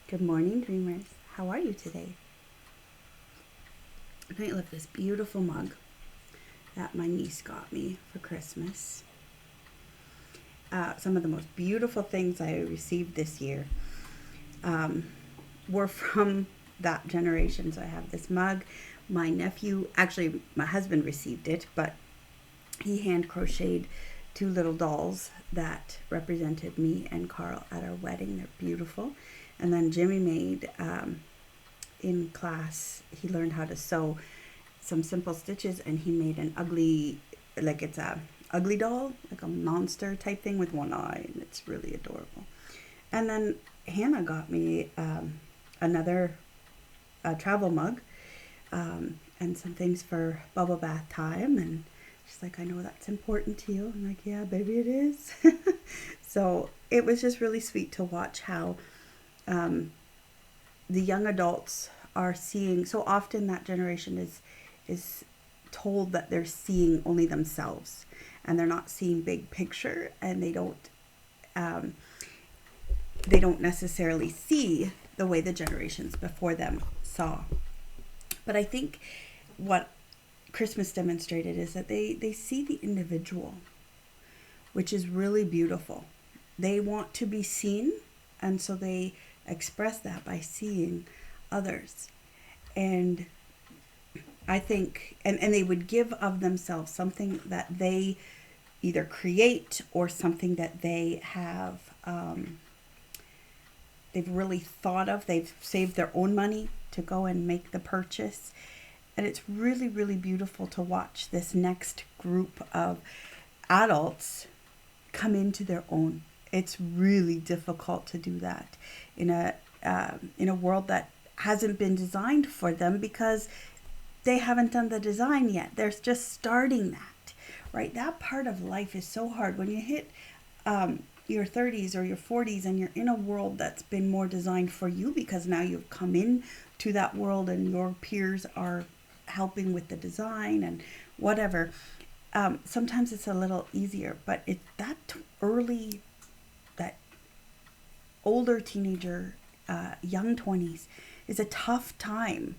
Good morning, dreamers. How are you today? I love this beautiful mug that my niece got me for Christmas. Some of the most beautiful things I received this year um, were from that generation. So I have this mug. My nephew, actually, my husband received it, but he hand crocheted two little dolls that represented me and Carl at our wedding. They're beautiful. And then Jimmy made in class, he learned how to sew some simple stitches and he made an ugly, like it's a ugly doll, like a monster type thing with one eye, and it's really adorable. And then Hannah got me another travel mug and some things for bubble bath time. And she's like, I know that's important to you. I'm like, yeah, baby, it is. So it was just really sweet to watch how um, the young adults are seeing. So often that generation is told that they're seeing only themselves and they're not seeing big picture, and um, they don't necessarily see the way the generations before them saw. But I think what Christmas demonstrated is that they see the individual, which is really beautiful. They want to be seen, and so they express that by seeing others. And I think, and they would give of themselves something that they either create or something that they have, they've really thought of. They've saved their own money to go and make the purchase. And it's really, really beautiful to watch this next group of adults come into their own. It's really difficult to do that in a world that hasn't been designed for them because they haven't done the design yet. They're just starting that, right? That part of life is so hard when you hit your 30s or your 40s and you're in a world that's been more designed for you because now you've come in to that world and your peers are helping with the design and whatever. Sometimes it's a little easier, but it that early, that older teenager, young 20s is a tough time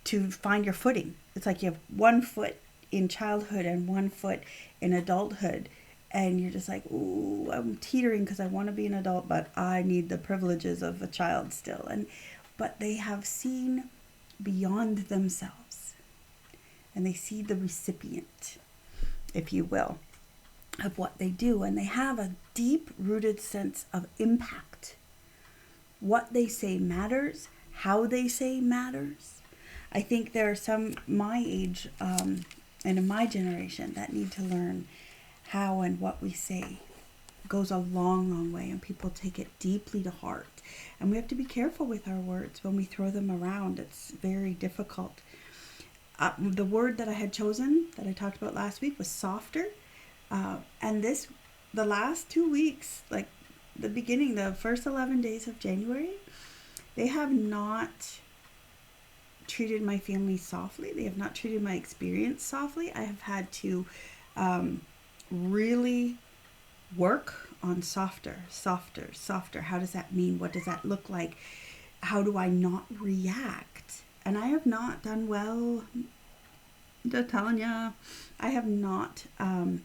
to find your footing. It's like you have one foot in childhood and one foot in adulthood, and you're just like, ooh, I'm teetering because I want to be an adult, but I need the privileges of a child still. And but they have seen beyond themselves, and they see the recipient, if you will, of what they do, and they have a deep rooted sense of impact. What they say matters, how they say matters. I think there are some my age and in my generation that need to learn how and what we say goes a long, long way, and people take it deeply to heart. And we have to be careful with our words when we throw them around. It's very difficult. The word that I had chosen that I talked about last week was softer. And the last 2 weeks, like the beginning, the first 11 days of January, they have not treated my family softly. They have not treated my experience softly. I have had to really work on softer, softer, softer. How does that mean? What does that look like? How do I not react? And I have not done well, Tanya. I have not, I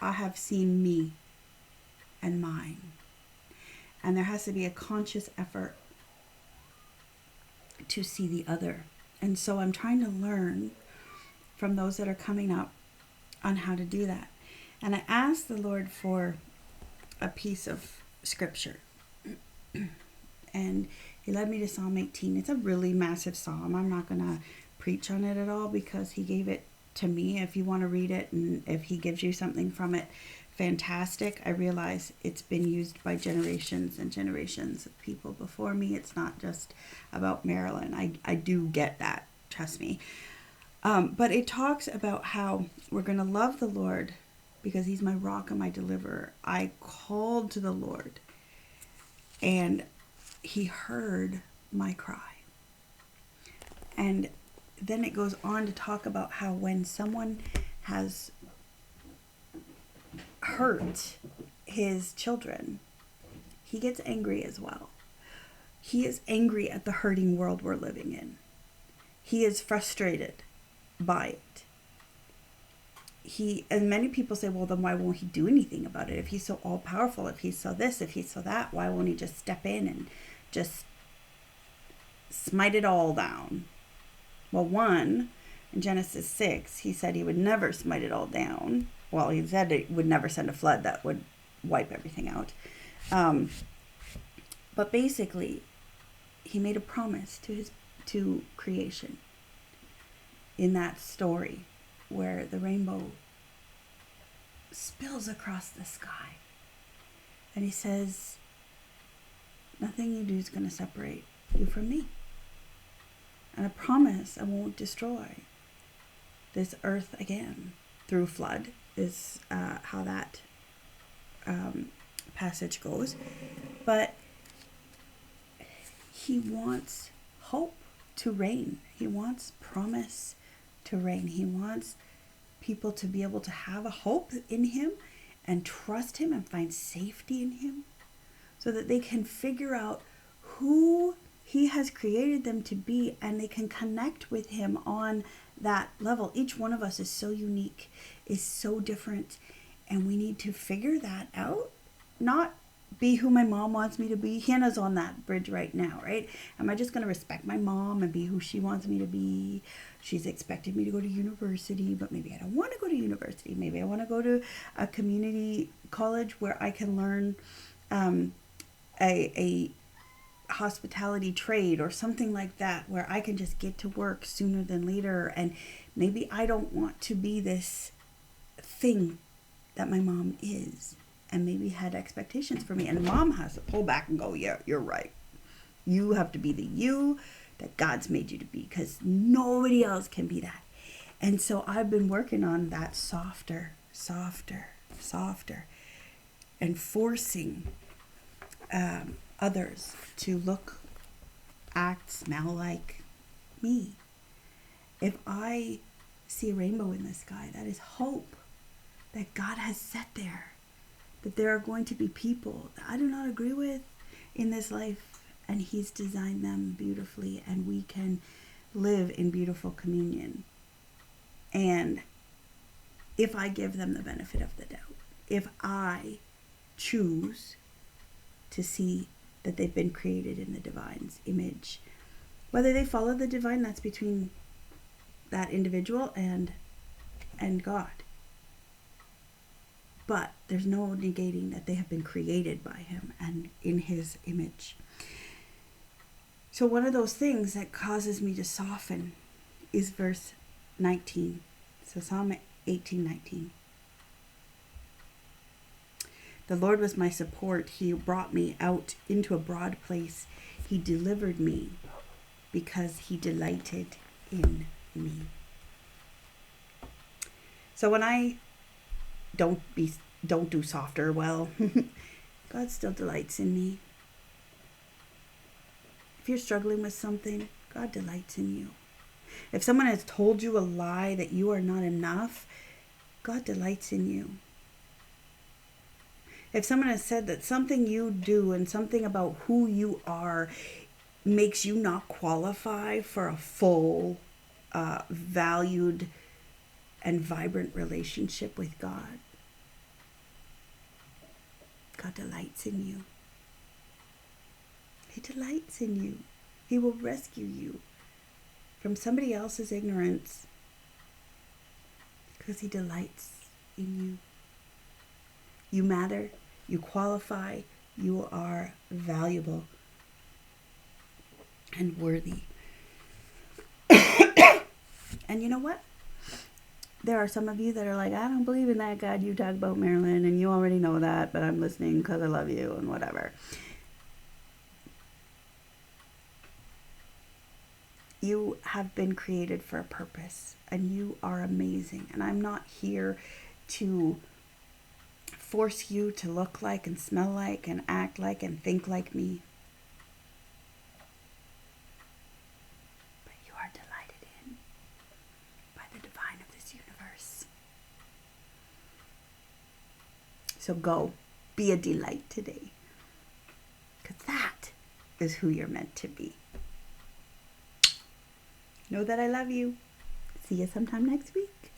have seen me and mine. And there has to be a conscious effort to see the other. And so I'm trying to learn from those that are coming up on how to do that. And I asked the Lord for a piece of scripture. And he led me to Psalm 18. It's a really massive psalm. I'm not going to preach on it at all because he gave it to me. If you want to read it and if he gives you something from it, fantastic. I realize it's been used by generations and generations of people before me. It's not just about Marilyn. I do get that. Trust me. But it talks about how we're going to love the Lord because he's my rock and my deliverer. I called to the Lord and he heard my cry. And then it goes on to talk about how when someone has hurt his children, he gets angry as well. He is angry at the hurting world we're living in. He is frustrated by it. And many people say, well, then why won't he do anything about it? If he's so all-powerful, if he's so this, if he's so that, why won't he just step in and just smite it all down? Well, one, in Genesis 6, he said he would never smite it all down. Well, he said he would never send a flood that would wipe everything out. But basically, he made a promise to creation in that story where the rainbow spills across the sky. And he says, nothing you do is going to separate you from me. And I promise I won't destroy this earth again through flood, is how that passage goes. But he wants hope to reign. He wants promise to reign. He wants people to be able to have a hope in him and trust him and find safety in him, so that they can figure out who he has created them to be, and they can connect with him on that level. Each one of us is so unique, is so different, and we need to figure that out. Not be who my mom wants me to be. Hannah's on that bridge right now, right? Am I just going to respect my mom and be who she wants me to be? She's expected me to go to university, but maybe I don't want to go to university. Maybe I want to go to a community college where I can learn a hospitality trade or something like that, where I can just get to work sooner than later. And maybe I don't want to be this thing that my mom is, and maybe had expectations for me. And mom has to pull back and go, yeah, you're right. You have to be the you that God's made you to be, because nobody else can be that. And so I've been working on that softer, and forcing others to look, act, smell like me. If I see a rainbow in the sky, that is hope that God has set there. That there are going to be people that I do not agree with in this life, and he's designed them beautifully, and we can live in beautiful communion. And if I give them the benefit of the doubt, if I choose to see that they've been created in the divine's image, whether they follow the divine, that's between that individual and God. But there's no negating that they have been created by him and in his image. So one of those things that causes me to soften is verse 19. So Psalm 18:19. The Lord was my support. He brought me out into a broad place. He delivered me because he delighted in me. So when I don't do softer, well, God still delights in me. If you're struggling with something, God delights in you. If someone has told you a lie that you are not enough, God delights in you. If someone has said that something you do and something about who you are makes you not qualify for a full, valued, and vibrant relationship with God, God delights in you. He delights in you. He will rescue you from somebody else's ignorance because he delights in you. You matter. You qualify. You are valuable and worthy. And you know what? There are some of you that are like, I don't believe in that God you talk about, Marilyn, and you already know that, but I'm listening because I love you and whatever. You have been created for a purpose, and you are amazing. And I'm not here to force you to look like and smell like and act like and think like me. But you are delighted in by the divine of this universe. So go, be a delight today. Because that is who you're meant to be. Know that I love you. See you sometime next week.